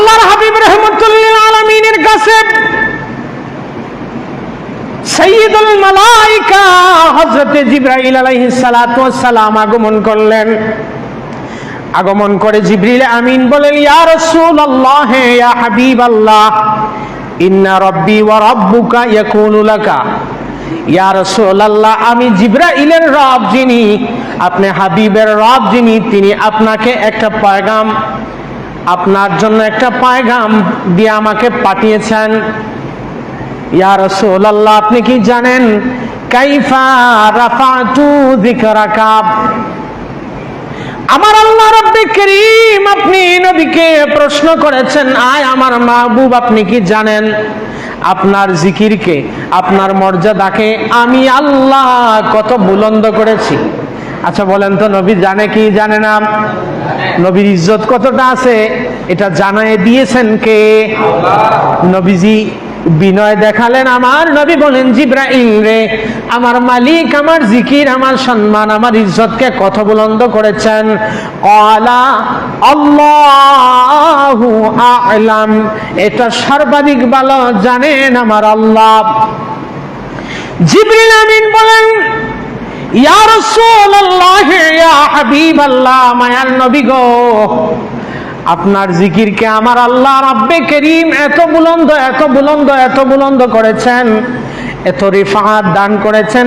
আল্লাহর হাবিব রাহমাতুল লিল আলামিনের কাছে সাইয়্যিদুল মালায়েকা হযরত জিবরাইল আলাইহিস সালাতু ওয়াস সালাম আগমন করলেন। আগমন করে জিবরিল আমিন বলেন, ইয়া রাসূলুল্লাহ, ইয়া হাবিবাল্লাহ, ইন্না রাব্বি ওয়া রাব্বুকা ইয়াকুলু লাকা। ইয়া রাসূলুল্লাহ, আমি জিবরাইলের রব যিনি, আপনি হাবিবের রব যিনি, তিনি আপনাকে একটা পয়গাম, আপনার জন্য একটা পয়গাম দিয়ে আমাকে পাঠিয়েছেন। ইয়া রাসূলুল্লাহ, আপনি কি জানেন কাইফা রাফাতু যিকরাকা? আমার আল্লাহ রাব্বুল কারীম আপনি নবীকে প্রশ্ন করেছেন, আয় আমার মাহবুব, আপনি কি জানেন আপনার জিকিরকে, আপনার মর্যাদাকে আমি আল্লাহ কত বুলন্দ করেছি? আচ্ছা বলেন তো, নবী জানে কি জানে না? নবীর ইজ্জত কতটা আছে এটা জানায় দিয়েছেন কে? নবীজি বিনয় দেখালেন। আমার নবী বলেন, জিবরাইল রে, আমার মালিক আমার জিকির, আমার সম্মান, আমার ইজ্জতকে কত বুলন্দ করেছেন। ক্বালা আল্লাহু আ'লাম, এটা সর্বাধিক ভালো জানেন আমার আল্লাহ। জিবরিল আমিন বলেন, ইয়া রাসূলুল্লাহ, ইয়া হাবিবাল্লাহ, মায়ার নবী গো, আপনার জিকিরকে আমার আল্লাহ রাব্বে করিম এত বুলন্দ, এত বুলন্দ, এত বুলন্দ করেছেন, এত রিফাত দান করেছেন,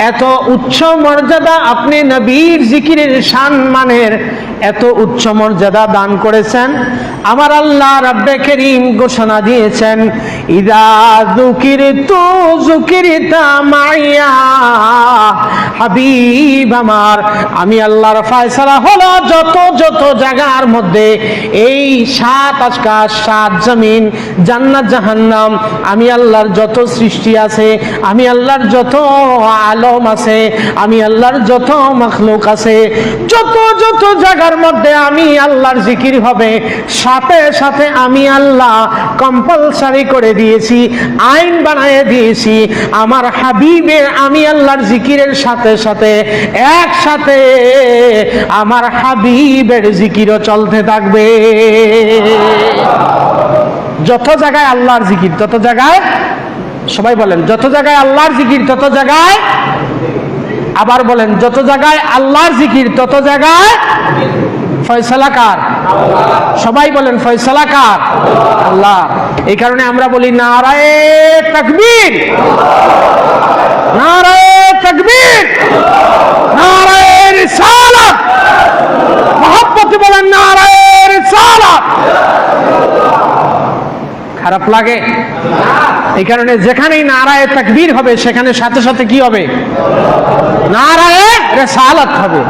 এত উচ্চ মর্যাদা আপনি নবীর জিকিরের সম্মানের এত উচ্চ মর্যাদা দান করেছেন। আমার আল্লাহ রাব্বে করিম ঘোষণা দিয়েছেন, ইদা যুকিরতু যুকিরতা মাইয়া। হাবিব আমার, আমি আল্লাহর ফয়সালা হলো যত যত জায়গার মধ্যে এই 7 আকাশ 7 জমিন জান্নাত জাহান্নাম, আমি আল্লাহর যত সৃষ্টি আছে, আমি আল্লাহর যত আলম আছে, আমি আল্লাহর যত মাখলুক আছে, যত যত জায়গার মধ্যে আমি আল্লাহর জিকির হবে, সাথে সাথে আমি আল্লাহ কম্পালসারি করে দিয়েছি, আইন বানিয়ে দিয়েছি, আমার হাবিবের আমি আল্লাহর জিকিরের সাথে সাথে একসাথে আমার হাবিবের জিকিরও চলতে থাকবে। যত জায়গায় আল্লাহর জিকির তত জায়গায়, সবাই বলেন, যত জায়গায় আল্লাহর জিকির তত জায়গায়, আবার বলেন, যত জায়গায় আল্লাহর জিকির তত জায়গায় ফয়সালা কার? সবাই বলেন, ফয়সালা কার? আল্লাহ। এই কারণে আমরা বলি নারায়ে তাকবীর, নারায়ে তাকবীর, নারায়ে রিসালাত। মহব্বতে বলেন নারায়ে রিসালাত। খারাপ লাগে? এই কারণে যেখানেই নারায়ে তাকবীর হবে সেখানে সাথে সাথে কি হবে? নারায়ে রিসালাত হবে।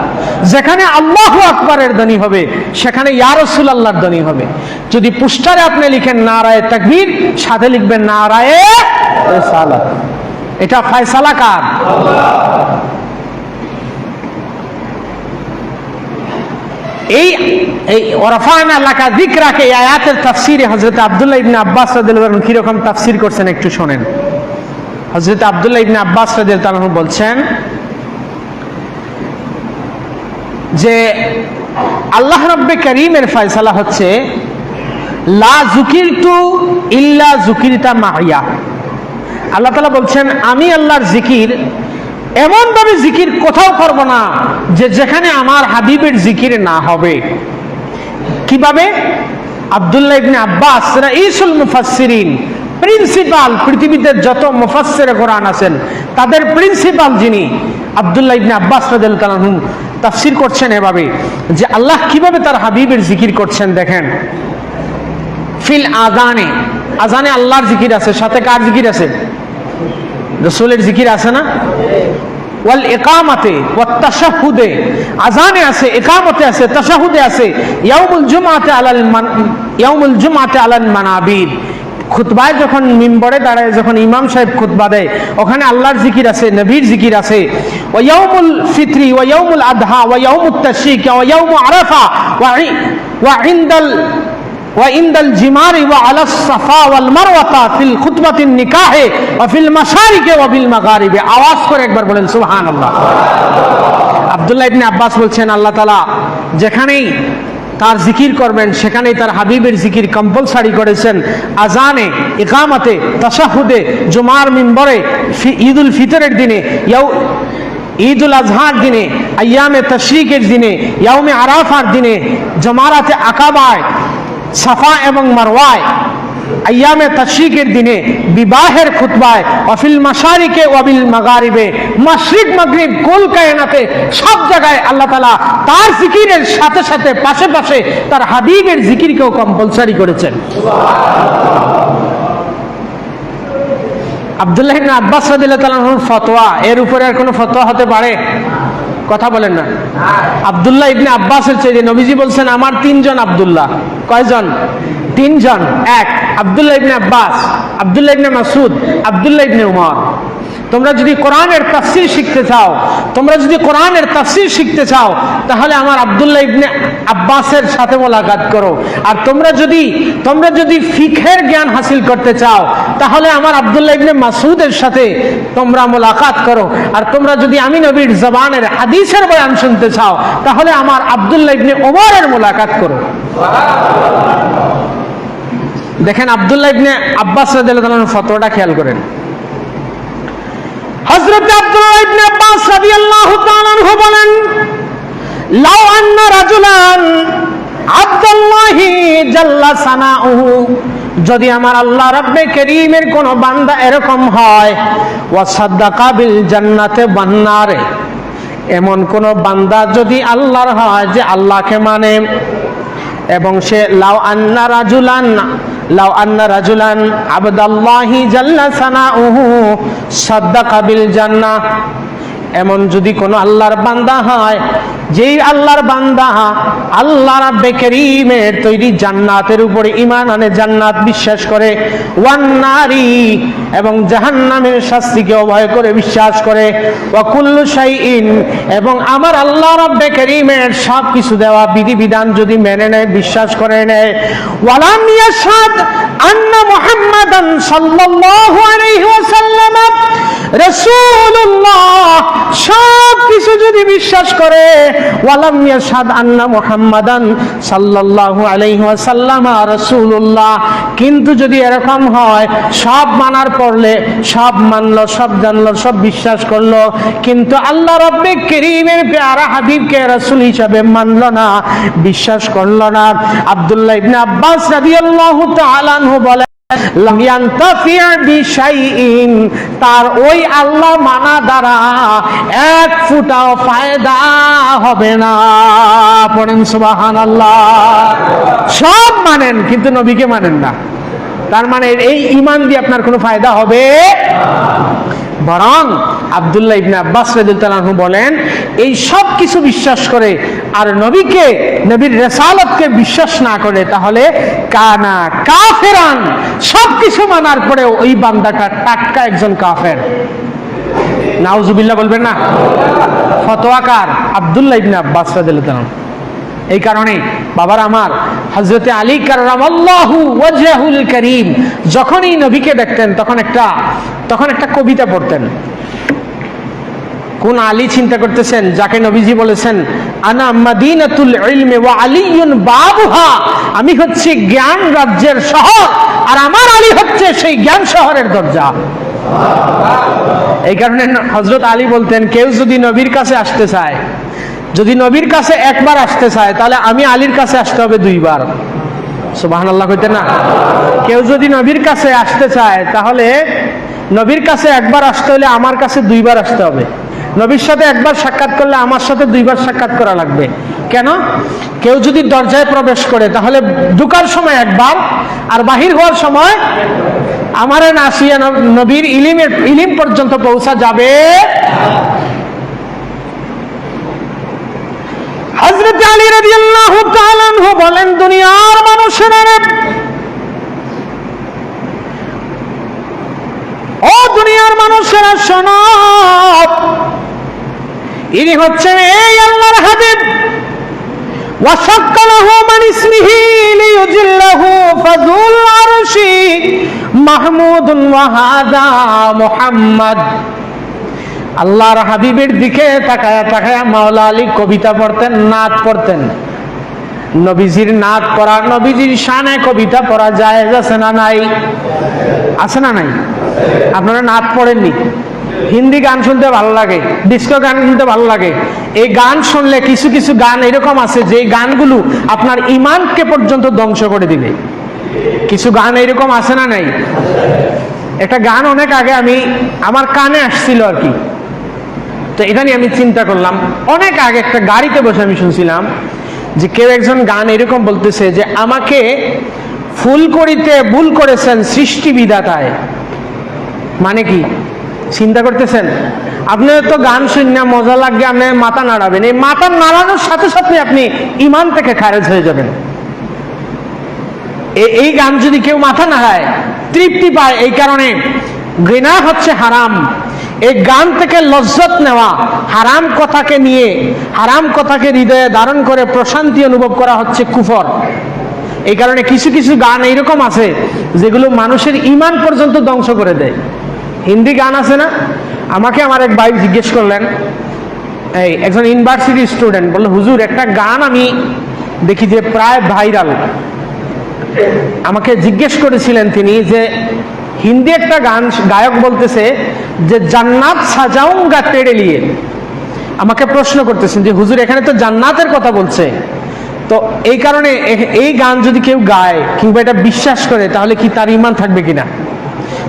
যেখানে আল্লাহু আকবারের ধ্বনি হবে সেখানে ইয়া রাসূলুল্লাহর ধ্বনি হবে। যদি পোস্টারে আপনি লিখেন নারায়ে তাকবীর, সাথে লিখবেন নারায়ে রিসালাত। এটা ফয়সালা কার? এই ওয়ারাফানা লাকা যিকরাকে আয়াতের তাফসীরে হযরত আব্দুল্লাহ ইবনে আব্বাস রাদিয়াল্লাহু আনহু কি রকম তাফসীর করছেন একটু শুনেন। হযরত আব্দুল্লাহ ইবনে আব্বাস রাদিয়াল্লাহু আনহু বলছেন যে আল্লাহ রাব্বে কারীমের ফয়সালা হচ্ছে লা যুকিরতু ইল্লা যুকিরতা মাইয়া। আল্লাহ তাআলা বলছেন, আমি আল্লাহর জিকির এমন ভাবে জিকির কোথাও করব না যে যেখানে আমার হাবিবের জিকির না হবে। কিভাবে? আব্দুল্লাহ ইবনে আব্বাস রাইসুল মুফাসসিরিন, প্রিন্সিপাল, পৃথিবীতে যত মুফাসসিরে কোরআন আছেন তাদের প্রিন্সিপাল যিনি, আব্দুল্লাহ ইবনে আব্বাস রাদিয়াল্লাহু তাআলা আনহু তাফসীর করছেন এভাবে যে আল্লাহ কিভাবে তার হাবিবের জিকির করছেন। দেখেন, ফিল আযানে, আযানে আল্লাহর জিকির আছে, সাথে কার জিকির আছে? রাসূলের জিকির আছে না? ওয়াল ইকামাতে ওয়াত তাশাহুদে, আযানে আছে, ইকামতে আছে, তাশাহুদে আছে, ইয়াউমুল জুমআতে আলাল মানাবির, খুতবায় যখন মিম্বরে দাঁড়ায়, যখন ইমাম সাহেব খুতবা দেয় ওখানে আল্লাহর জিকির আছে, নবীর জিকির আছে। ওয়া ইয়াউমুল ফিতরি ওয়া ইয়াউমুল আদহা ওয়া ইয়াউমুত তাশরিক ওয়া ইয়াউমু আরাফা ওয়া ইনদাল জিমারি ওয়া আলাস সাফা ওয়াল মারওয়াতা ফিল খুতবাতিন নিকাহে ওয়া ফিল মাশারিকি ওয়া বিল মাগারিবি। আওয়াজ করে একবার বলেন সুবহানাল্লাহ। আব্দুল্লাহ ইবনে আব্বাস বলছেন, আল্লাহ তাআলা যেখানেই তার জিকির করবেন, সেখানেই তার হাবিবের জিকির কম্পালসারি করেছেন। আজানে, ইকামতে, তাশাহুদে, জুমার মিম্বরে, ঈদুল ফিতরের দিনে, ঈদুল আজহার দিনে, আইয়ামে তাশরিকের দিনে, ইয়াউমে আরাফার দিনে, জমারাতে আকাবায়, সাফা এবং মারওয়ায়, আইয়ামে তাশরিকের দিনে, বিবাহের খুতবায়, ওয়াফিল মাশারিকে ওয়াবিল মাগারিবে, মাশরিক মাগরিব কুল কায়নাতে সব জায়গায় আল্লাহ তাআলা তার জিকিরের সাথে সাথে পাশে পাশে তার হাবিবের জিকিরকেও কম্পালসারি করেছেন। আব্দুল্লাহ ইবনে আব্বাস রাদিয়াল্লাহু তাআলা আনহুর ফতোয়া, এর উপরে আর কোনো ফতোয়া হতে পারে? কথা বলেন না। আব্দুল্লাহ ইবনে আব্বাসের চেয়ে নবীজি বলছেন আমার তিনজন আব্দুল্লাহ। কয়জন? তিনজন। এক আব্দুল্লাহ ইবনে আব্বাস, আব্দুল্লাহ ইবনে মাসউদ, আব্দুল্লাহ ইবনে উমর। তোমরা যদি কোরআনের তাফসীর শিখতে চাও, তোমরা যদি কোরআনের তাফসীর শিখতে চাও, তাহলে আমার আব্দুল্লাহ ইবনে আব্বাসের সাথে মোলাকাত করো। আর তোমরা যদি ফিকহের জ্ঞান হাসিল করতে চাও, তাহলে আমার আব্দুল্লাহ ইবনে মাসউদের সাথে তোমরা মোলাকাত করো। আর তোমরা যদি আমি নবীর জবানের হাদিসের বয়ান শুনতে চাও, তাহলে আমার আব্দুল্লাহ ইবনে ওমরের মোলাকাত করো। দেখেন আব্দুল্লাহ ইবনে আব্বাস রাদিয়াল্লাহু তাআলার ফতোয়াটা খেয়াল করেন। হযরত আব্দুল্লাহ ইবনে আব্বাস রাদিয়াল্লাহু তাআলা আনহু বলেন, লাউ আন্না রাজুলান আব্দুল্লাহি জাল্লা সানাউহু, যদি আমার আল্লাহ রাব্বে কারীমের কোন বান্দা এরকম হয়, ওয়া সাদ্দাকা বিল জান্নাতে ওয়ান নারে, এমন কোন বান্দা যদি আল্লাহর হয় যে আল্লাহকে মানে, এবং সে লাউ আন্না রাজুলান আবদাল্লাহি জাল্লা সানাউহু সাদ্দাকা বিল জান্নাহ, এমন যদি কোনো আল্লাহর বান্দা হয়, যেই আল্লাহর বান্দা আল্লাহ রাব্বে কারীমের তৈরি জান্নাতের উপরে ঈমান আনে, জান্নাত বিশ্বাস করে, ওয়ান নারি, এবং জাহান্নামের শাস্তিকে ভয় করে বিশ্বাস করে, ওয়া কুল্লু শাইইন, এবং আমার আল্লাহ রাব্বে কারীমের সব কিছু দেওয়া বিধিবিধান যদি মেনে নেয়, বিশ্বাস করে নেয়, ওয়ালাম ইয়াশহাদ আন্না মুহাম্মাদান সাল্লাল্লাহু আলাইহি ওয়াসাল্লাম রাসূলুল্লাহ, সব কিছু যদি বিশ্বাস করে, ওয়ালাম ইয়াশহাদ আন্না মুহাম্মাদান সাল্লাল্লাহু আলাইহি ওয়াসাল্লাম রাসূলুল্লাহ, কিন্তু যদি এরকম হয় সব মানার পড়লে, সব মানলো, সব জানলো, সব বিশ্বাস করলো, কিন্তু আল্লাহ রাব্বে কারীমের প্যারা হাবিবকে রাসূল হিসাবে মানলো না, বিশ্বাস করলো না, আব্দুল্লাহ ইবনে আব্বাস রাদিয়াল্লাহু তাআলা আনহু বলে, লাম ইয়ানতাফি বিশাইইন, তার ওই আল্লাহ মানা দ্বারা এক ফুটাও ফায়দা হবে না। পড়েন সুবহানাল্লাহ। সব মানেন কিন্তু নবীকে মানেন না, তার মানে এই ঈমান দিয়ে আপনার কোনো ফায়দা হবে? বরং আব্দুল্লাহ ইবনে আব্বাস রাদিয়াল্লাহু আনহু বলেন, এই সব কিছু বিশ্বাস করে আর নবীর রিসালাতকে বিশ্বাস না করে, তাহলে কানা কাফেরান, সব কিছু মানার পরেও ওই বান্দাটা টাটকা একজন কাফের। নাউজুবিল্লাহ বলবেন না? ফতোয়াকার আব্দুল্লাহ ইবনে আব্বাস রাদিয়াল্লাহু আনহু। এই কারণে বাবার আমার, হযরতে আলী কাররামাল্লাহু ওয়াজহুল কারীম যখনই নবীকে দেখতেন তখন একটা কবিতা পড়তেন। কোন আলী চিন্তা করতেছেন, যাকে নবীজি বলেছেন আনা মাদিনাতুল ইলমি ওয়া আলীউন বাবুহা, আমি হচ্ছি জ্ঞান রাজ্যের শহর আর আমার আলী হচ্ছে সেই জ্ঞান শহরের দরজা। এই কারণে হযরত আলী বলতেন, কেউ যদি নবীর কাছে আসতে চায়, যদি নবীর কাছে একবার আসতে চায়, তাহলে আমি আলীর কাছে আসতে হবে দুইবার। সুবহানাল্লাহ কইতেন না? কেউ যদি নবীর কাছে আসতে চায়, তাহলে নবীর কাছে একবার আসতে হলে আমার কাছে দুইবার আসতে হবে। নবীর সাথে একবার সাক্ষাৎ করলে আমার সাথে দুইবার সাক্ষাৎ করা লাগবে। কেন? কেউ যদি দরজায় প্রবেশ করে, তাহলে ঢোকার সময় একবার, আর বাহির হওয়ার সময় আমার নাসিয়া নবীর ইলিম পর্যন্ত পৌঁছা যাবে। হযরত আলী রাদিয়াল্লাহু তাআলা আনহু বলেন, দুনিয়ার মানুষেরা, ও দুনিয়ার মানুষেরা শোনো, ইনি হচ্ছেন এই আল্লাহর হাবিব, ওয়াশাক্কালাহু মান ইসমিহি লিইউজিল্লাহু ফাযুল আরশি মাহমুদুন ওয়া হাদা মুহাম্মদ। আল্লাহর হাবিবের দিকে তাকায়া তাকায়া মাওলা আলী কবিতা পড়তেন, নাত পড়তেন। নবীজির নাত পড়া, নবীজির শানে কবিতা পড়া জায়েজ আছে না নাই? আছে না নাই? আপনারা নাত পড়েননি? হিন্দি গান শুনতে ভালো লাগে, ডিস্কো গান শুনতে ভালো লাগে। এই গান শুনলে কিছু কিছু গান এরকম আছে যে গানগুলো আপনার ইমানকে পর্যন্ত ধ্বংস করে দিবে। কিছু গান এরকম আছে না নাই? একটা গান অনেক আগে আমার কানে আসছিল আর কি, তো এটা নিয়ে আমি চিন্তা করলাম। অনেক আগে একটা গাড়িতে বসে আমি শুনছিলাম যে কেউ একজন গান এরকম বলতেছে যে আমাকে ফুল করিতে ভুল করেছেন সৃষ্টি বিধাতায়। মানে কি চিন্তা করতেছেন? আপনার তো গান শুনে মজা লাগবে, আপনি মাথা নাড়াবেন, এই মাথা নাড়ানোর সাথে সাথে আপনি ইমান থেকে খারেজ হয়ে যাবেন। এই গান যদি কেউ মাথা নাড়ায় তৃপ্তি পায়, এই কারণে ঘৃণা হচ্ছে হারাম। এই গান থেকে লজ্জত নেওয়া, হারাম কথাকে নিয়ে, হারাম কথাকে হৃদয়ে ধারণ করে প্রশান্তি অনুভব করা হচ্ছে কুফর। এই কারণে কিছু কিছু গান এইরকম আছে যেগুলো মানুষের ইমান পর্যন্ত ধ্বংস করে দেয়। হিন্দি গান আছে না? আমাকে আমার এক ভাই জিজ্ঞেস করলেন, এই একজন ইউনিভার্সিটি স্টুডেন্ট, বললো হুজুর একটা গান আমি দেখি যে প্রায় ভাইরাল। আমাকে জিজ্ঞেস করেছিলেন তিনি যে হিন্দি একটা গান গায়ক বলতেছে যে জান্নাত সাজাউঙ্গা তেড়ে লিয়ে। আমাকে প্রশ্ন করতেছেন যে হুজুর এখানে তো জান্নাতের কথা বলছে, তো এই কারণে এই গান যদি কেউ গায় কিংবা এটা বিশ্বাস করে তাহলে কি তার ঈমান থাকবে কিনা?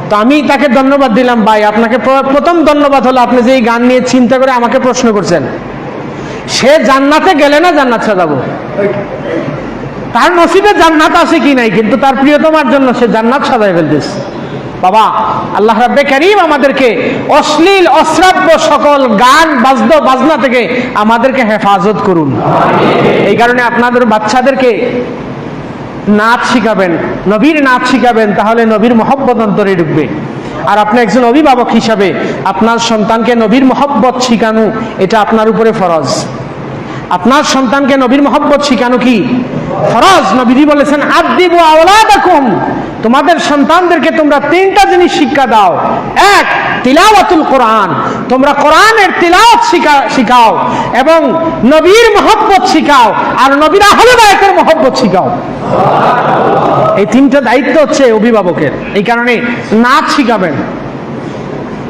তো আমি তাকে ধন্যবাদ দিলাম, ভাই আপনাকে প্রথম ধন্যবাদ হলো আপনি যে এই গান নিয়ে চিন্তা করে আমাকে প্রশ্ন করছেন। সে জান্নাতে গেলে না জান্নাত সাজাবো, তার নসিবে জান্নাত আছে কি নাই, কিন্তু তার প্রিয়তমার জন্য সে জান্নাত সাজায় ফেলতেছে। বাবা, আল্লাহ রাব্বে কারীম আমাদেরকে অশ্লীল অশ্রাব্য সকল গান বাজনা থেকে আমাদেরকে হেফাজত করুন। এই কারণে আপনাদের বাচ্চাদেরকে নাচ শিখাবেন, নবীর নাচ শিখাবেন, তাহলে নবীর মহব্বত অন্তরে ঢুকবে। আর আপনি একজন অভিভাবক হিসাবে আপনার সন্তানকে নবীর মহব্বত শিখানো এটা আপনার উপরে ফরজ। আপনার সন্তানকে নবীর মহব্বত শিখানো কি ফরজ। নবীজি বলেছেন আদিবু আওলাদাকুম, তোমাদের সন্তানদেরকে তোমরা তিনটা জিনিস শিক্ষা দাও। এক, তিলাওয়াতুল কোরআন, তোমরা কোরআনের তিলাওয়াত শিখাও এবং নবীর মহব্বত শিখাও, আর নবীর আহলে বায়তের মহব্বত শিখাও। এই তিনটা দায়িত্ব হচ্ছে অভিভাবকের। এই কারণে নাচ শিখাবেন।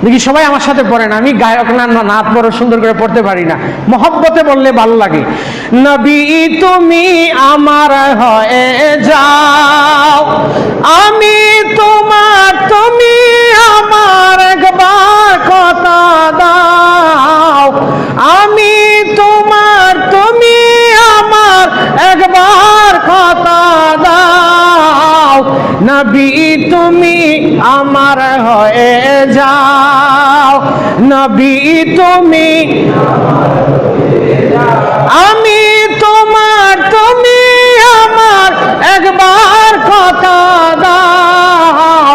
দেখি সবাই আমার সাথে পড়েন, আমি গায়ক না, নাচ বড় সুন্দর করে পড়তে পারি না, মহব্বতে বললে ভালো লাগে। নবী তুমি আমার হয়ে যাও, আমি তোমার, তুমি আমার, একবার কথা দাও। আমি তোমার, তুমি আমার, একবার কথা দাও। নবী তুমি আমার হয়ে যাও, নবী তুমি, আমি তোমার, তুমি আমার, একবার কথা দাও।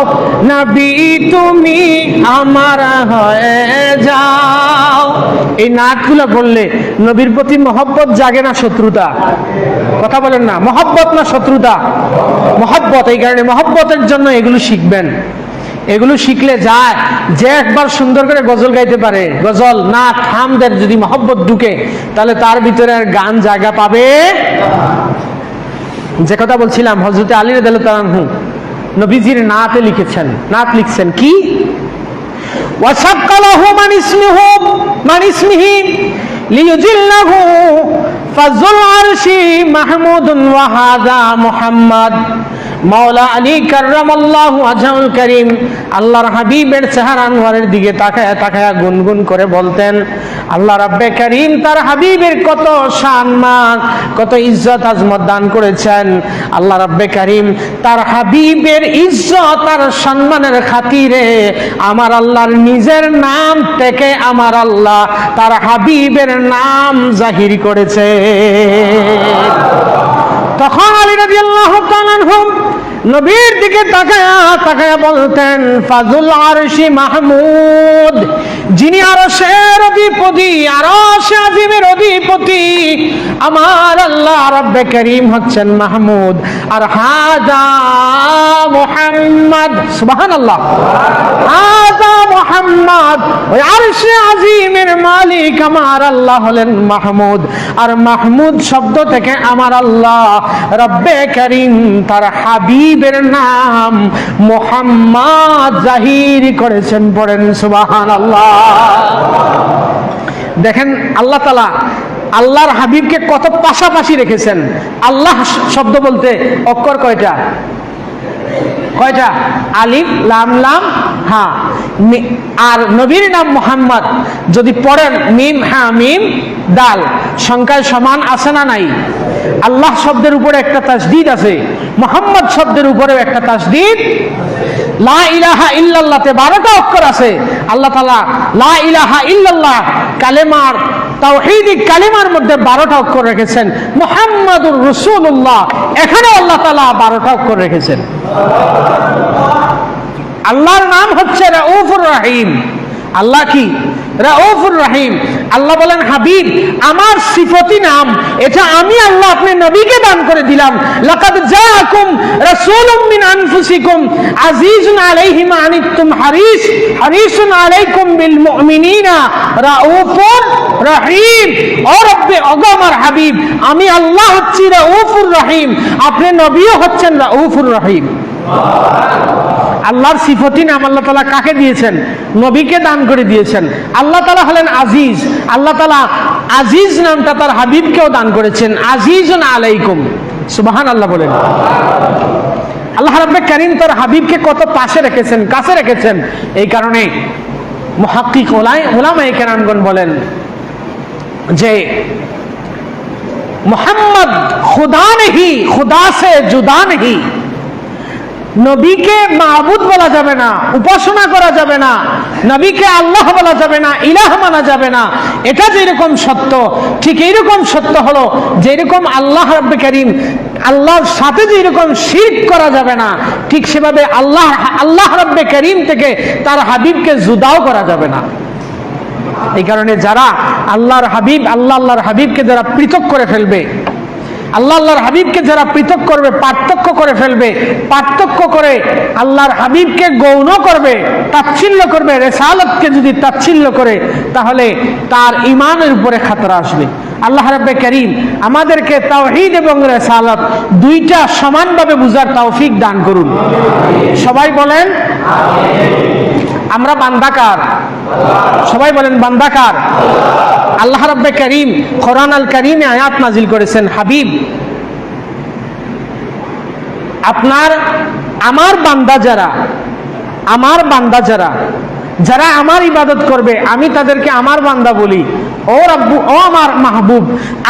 নবী তুমি আমার হয়ে যাও। এই নাটগুলো বললে নবীর প্রতি মহব্বত জাগে না শত্রুতা? কথা বলেন না, মহব্বত না শত্রুতা? মহব্বত। এই কারণে মহব্বতের জন্য এগুলো শিখবেন। এগুলো শিখলে যায় যে একবার সুন্দর করে গজল গাইতে পারে, গজল না থামদের যদি মহব্বত ঢুকে তাহলে তার ভিতরে আর গান জায়গা পাবে। যে কথা বলছিলাম, হযরত আলী রাদিয়াল্লাহু আনহু নবীজির নাতে নাত লিখছেন কি, ওয়াসাক্কালাহু মান ইসমিহি লিয়ুজিল্লাহু ফাযুল আরশি মাহমুদুন ওয়া হাযা মুহাম্মদ। মাওলা আলী কাররামাল্লাহু ওয়াজহুল কারীম আল্লাহর হাবিবের চেহারা আনোয়ারের দিকে তাকায়া তাকায়া গুনগুন করে বলতেন, আল্লাহ রাব্বে কারীম তার হাবিবের কত সম্মান, কত ইজ্জত আজমত দান করেছেন। আল্লাহ রাব্বে কারীম তার হাবিবের ইজ্জত আর সম্মানের খাতিরে আমার আল্লাহর নিজের নাম থেকে আমার আল্লাহ তার হাবিবের নাম জাহির করেছে। তখন আলী রাদিয়াল্লাহু তাআলা আনহু নবীর দিকে তাকায়া তাকায়া বলতেন, ফাজুল আরশি মাহমুদ, যিনি আরশের অধিপতি, আরশে আজিমের অধিপতি আমার আল্লাহ রব্বে করিম হচ্ছেন মাহমুদ, আর হাজা মুহাম্মদ, সুবহানাল্লাহ, হাজা মুহাম্মদ, ওই আরশে আজিমের মালিক আমার আল্লাহ হলেন মাহমুদ। আর মাহমুদ শব্দ থেকে আমার আল্লাহ রব্বে করিম তার হাবিবের নাম মুহাম্মদ জাহির করেছেন। পড়েন সুবহানাল্লাহ। দেখেন আল্লাহ তাআলা আল্লাহর হাবিবকে কত পাশাপাশি রেখেছেন। আল্লাহ শব্দ বলতে অক্ষর কয়টা? কয়টা? আলিফ লাম লাম হা। আর নবীর নাম মুহাম্মদ যদি পড়েন মিম হা মিম দাল, সংখ্যায় সমান আছে না নাই? আল্লাহ শব্দের উপরে একটা তাসদীদ আছে, মুহাম্মদ শব্দের উপরেও একটা তাসদীদ। লা ইলাহা ইল্লাল্লাহতে 12টা অক্ষর আছে। আল্লাহ তাআলা লা ইলাহা ইল্লাল্লাহ কালেমার, তাওহীদিক কালেমার মধ্যে 12টা অক্ষর রেখেছেন। মুহাম্মাদুর রাসূলুল্লাহ এখানে আল্লাহ তাআলা 12টা অক্ষর রেখেছেন। আল্লাহর নাম হচ্ছে রাউফুর রহিম। আল্লাহ কি? রাউফুর রহিম। আল্লাহ বলেন হাবিব আমার সিফতি নাম, এটা আমি আল্লাহ আপনি নবীকে দান করে দিলাম। লাকাদ জাআকুম রাসূলুম মিন আনফুসিকুম আজিজুন আলাইহি মা আনিতুম হারিসুন আলাইকুম বিল মুমিনিনা রাউফুর রহিম। ও রব্বে, ওগো আমার হাবিব, আমি আল্লাহ হচ্ছি রাউফুর রহিম, আপনি নবীও হচ্ছেন রাউফুর রহিম। আল্লাহর সিফতি নাম আল্লাহ তাআলা কাকে দিয়েছেন? নবীকে দান করে দিয়েছেন। আল্লাহ তাআলা হলেন আজিজ। আল্লাহ তাআলা আজিজ নামটা তার হাবিবকেও দান করেছেন, আজিজুন আলাইকুম। সুবহানাল্লাহ বলেন। আল্লাহ রাব্বে কারীম তার হাবিবকে কত পাশে রেখেছেন, কাছে রেখেছেন। এই কারণে মুহাক্কিক উলামায়ে কেরামগণ বলেন যে মুহাম্মদ খুদা নেহি, খুদা সে জুদা নেহি। নবীকে মাবুদ বলা যাবে না, উপাসনা করা যাবে না, নবীকে আল্লাহ বলা যাবে না, ইলাহ মানা যাবে না। এটা যেরকম সত্য, ঠিক এইরকম সত্য হলো যেরকম আল্লাহ রাব্বে কারীম আল্লাহর সাথে যেরকম শিরক করা যাবে না, ঠিক সেভাবে আল্লাহ রাব্বে কারীম থেকে তার হাবিবকে জুদাও করা যাবে না। এই কারণে যারা আল্লাহর হাবিবকে যারা পৃথক করে ফেলবে, আল্লাহর হাবিবকে যারা পৃথক করবে, পার্থক্য করে ফেলবে, পার্থক্য করে আল্লাহর হাবিবকে গৌণ করবে, তাচ্ছিল্য করবে, রিসালাতকে যদি তাচ্ছিল্য করে, তাহলে তার ঈমানের উপরে খাতরা আসবে। আল্লাহ রাব্বে কারীম আমাদেরকে তাওহীদ এবং রিসালাত দুইটা সমানভাবে বুঝার তৌফিক দান করুন। সবাই বলেন আমরা বান্দাকার। সবাই বলেন বান্দাকার। আল্লাহ রাব্বে কারীম কোরআন আল কারীমে আয়াত নাজিল করেছেন, হাবিব আমার বান্দা যারা আমার ইবাদত করবে, আমি তাদেরকে আমার বান্দা বলি। ও রব্বু, ও আমার মাহবুব,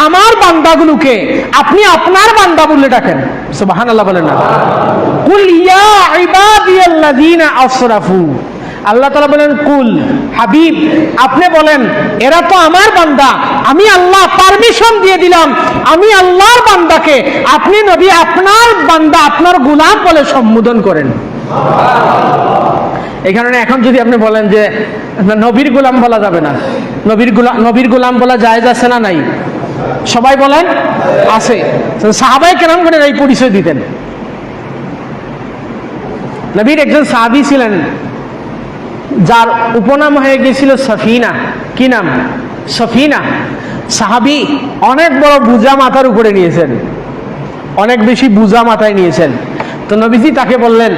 আমার বান্দাগুলোকে আপনি আপনার বান্দা বলে ডাকেন। সুবহানাল্লাহ বলেন না? কুল ইয়া ইবাদিয়াল্লাযীনা আসরাফু। আল্লাহ তাআলা বলেন কুল, হাবিব আপনি বলেন এরা তো আমার বান্দা, আমি আল্লাহ পারমিশন দিয়ে দিলাম, আমি আল্লাহর বান্দাকে আপনি নবী আপনার বান্দা, আপনার গোলাম বলে সম্বোধন করেন। এই কারণে এখন যদি আপনি বলেন যে নবীর গোলাম বলা যাবে না, নবীর গোলাম বলা জায়েজ আছে না নাই? সবাই বলেন আছে। সাহাবায়ে কেরামগণ এই পরিচয় দিতেন। নবীর একজন সাহাবী ছিলেন যার উপনাম হয়ে গিয়েছিল সফিনা। কি নাম? সফিনা। সাহাবী অনেক বড় বোঝা মাথার উপরে নিয়েছেন, অনেক বেশি বোঝা মাথায় নিয়েছেন। তো নবীজি তাকে বললেন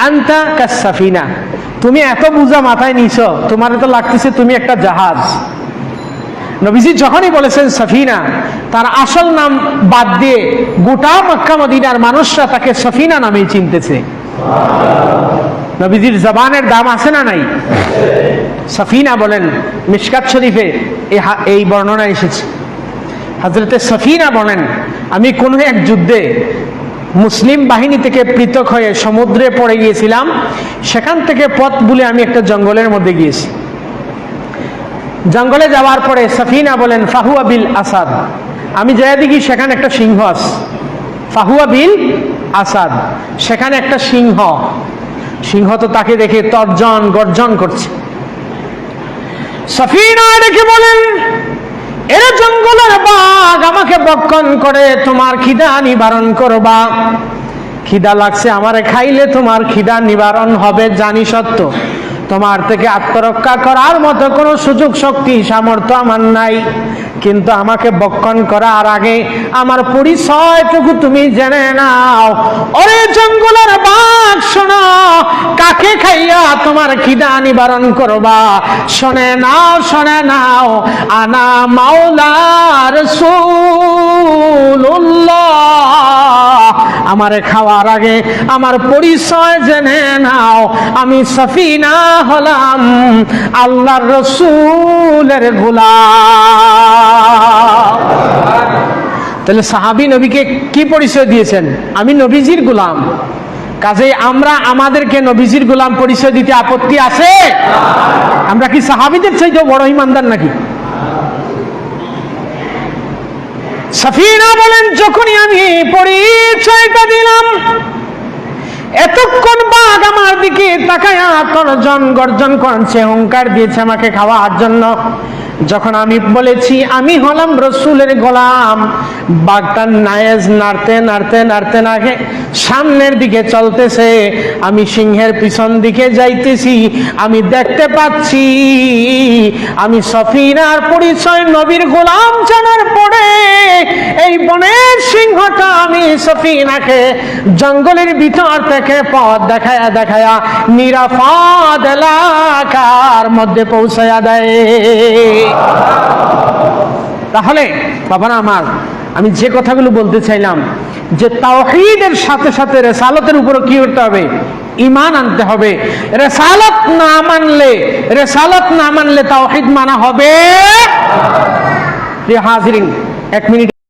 আনতা কাসসাফিনা, তুমি এত বোঝা মাথায় নিয়েছো, তোমার তো লাগতেছে তুমি একটা জাহাজ। নবীজি যখনই বলেছেন সফিনা, তার আসল নাম বাদ দিয়ে গোটা মক্কা মদিনার মানুষরা তাকে সফিনা নামেই চিনতেছে। নবীজির জবানের দাম আছে না নাই? সফিনা বলেন, মিশকাত শরীফে এই বর্ণনা এসেছে। হযরতে সফিনা বলেন, আমি কোনো এক যুদ্ধে মুসলিম বাহিনী থেকে পৃথক হয়ে সমুদ্রে পড়ে গিয়েছিলাম। সেখান থেকে পথ ভুলে আমি একটা জঙ্গলের মধ্যে গিয়েছি। জঙ্গলে যাওয়ার পরে সফিনা বলেন ফাহুয়া বিল আসাদ, আমি যাই দেখি সেখানে একটা সিংহ আছে। ফাহুয়া বিল আসাদ, সেখানে একটা সিংহ, সিংহ তো তাকে দেখে তর্জন গর্জন করছে। সফিনা দেখে বলেন, এরা জঙ্গলের বাঘ, আমাকে বক্ষণ করে তোমার খিদা নিবারণ করবা। খিদা লাগছে, আমারে খাইলে তোমার খিদা নিবারণ হবে জানি সত্য, তোমার থেকে আত্মরক্ষা করার মতো কোনো সুযোগ শক্তি সামর্থ্য আমার নাই, কিন্তু আমাকে বক্ষণ করার আগে আমার পরিচয়টুকু তুমি জেনে নাও। ওরে জঙ্গলের বাঘ, শোনো, কাকে খাইয়া তোমার খিদা নিবারণ করবা? শোনে নাও, শোনে নাও, আনা মাওলা রাসূলুল্লাহ। আমারে খাওয়ার আগে আমার পরিচয় জেনে নাও, আমি সফিনা হলাম আল্লাহর রাসূলের গোলাম। তাহলে সাহাবী নবীকে কি পরিচয় দিয়েছেন? আমি নবীজির গোলাম। কাজেই আমরা আমাদেরকে নবীজির গোলাম পরিচয় দিতে আপত্তি আছে? আমরা কি সাহাবীদের চাইতে বড় ঈমানদার নাকি? সফিনা বলেন, যখনই আমি পরিচয়টা দিলাম, এতক্ষণ বাঘ আমার দিকে তাকায়া তর্জন গর্জন করছে, হুঙ্কার দিয়েছে আমাকে খাওয়ার জন্য। যখন আমি বলেছি আমি হলাম রসুলের গোলাম, বাঘটা নায়েজ নাড়তে নাড়তে নাড়তে নাড়ে সামনের দিকে চলতেছে। আমি সিংহের পিছন দিকে যাইতেছি, আমি দেখতে পাচ্ছি আমি সফিনার পরিচয় নবীর গোলাম জানার পরে এই বনের সিংহটা আমি সফিনাকে জঙ্গলের ভিতর থেকে পথ দেখায়া দেখায়া নিরাপদ এলাকার মধ্যে পৌঁছায়া দেয়। তাহলে বাবারা আমার, আমি যে কথাগুলো বলতে চাইলাম, যে তাওহীদের সাথে সাথে রিসালাতের উপর কি করতে হবে? ঈমান আনতে হবে। রিসালাত না মানলে তাওহীদ মানা হবে। প্রিয় হাজিরিন, 1 মিনিট